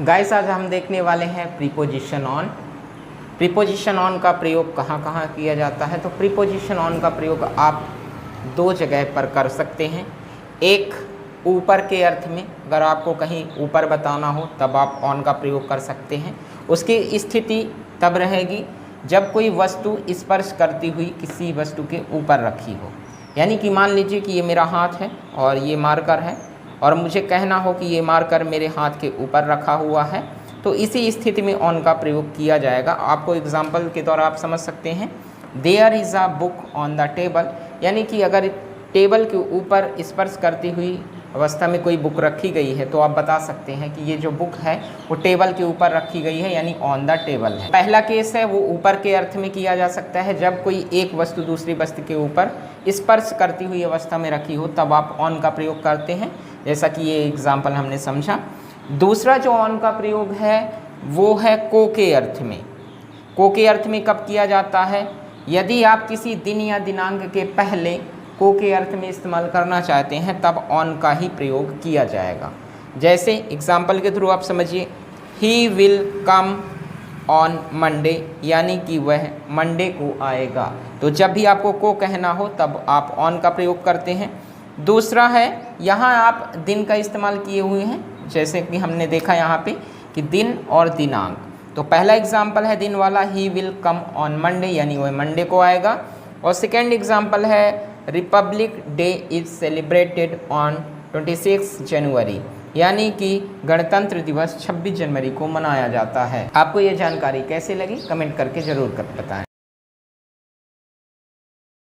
Guys आज हम देखने वाले हैं प्रीपोजिशन ऑन। प्रीपोजिशन ऑन का प्रयोग कहाँ कहाँ किया जाता है। तो प्रीपोजिशन ऑन का प्रयोग आप दो जगह पर कर सकते हैं। एक ऊपर के अर्थ में, अगर आपको कहीं ऊपर बताना हो तब आप ऑन का प्रयोग कर सकते हैं। उसकी स्थिति तब रहेगी जब कोई वस्तु स्पर्श करती हुई किसी वस्तु के ऊपर रखी हो। यानी कि मान लीजिए कि ये मेरा हाथ है और ये मार्कर है और मुझे कहना हो कि ये मार्कर मेरे हाथ के ऊपर रखा हुआ है, तो इसी स्थिति में ऑन का प्रयोग किया जाएगा। आपको एग्जाम्पल के द्वारा आप समझ सकते हैं, there is a book on the table. यानी कि अगर टेबल के ऊपर स्पर्श करती हुई अवस्था में कोई बुक रखी गई है तो आप बता सकते हैं कि ये जो बुक है वो टेबल के ऊपर रखी गई है, यानी ऑन द टेबल है। पहला केस है वो ऊपर के अर्थ में किया जा सकता है, जब कोई एक वस्तु दूसरी वस्तु के ऊपर स्पर्श करती हुई अवस्था में रखी हो तब आप ऑन का प्रयोग करते हैं, जैसा कि ये एग्जाम्पल हमने समझा। दूसरा जो ऑन का प्रयोग है वो है को के अर्थ में। को के अर्थ में कब किया जाता है? यदि आप किसी दिन या दिनांक के पहले को के अर्थ में इस्तेमाल करना चाहते हैं तब ऑन का ही प्रयोग किया जाएगा। जैसे एग्जाम्पल के थ्रू आप समझिए, he will come on Monday, यानी कि वह मंडे को आएगा। तो जब भी आपको को कहना हो तब आप ऑन का प्रयोग करते हैं। दूसरा है, यहाँ आप दिन का इस्तेमाल किए हुए हैं, जैसे कि हमने देखा यहाँ पे कि दिन और दिनांक। तो पहला एग्जाम्पल है दिन वाला, he will come on Monday, यानी वह मंडे को आएगा। और सेकेंड एग्जाम्पल है Republic day is celebrated on 26 जनवरी, यानी कि गणतंत्र दिवस 26 जनवरी को मनाया जाता है। आपको ये जानकारी कैसे लगी कमेंट करके ज़रूर बताएं।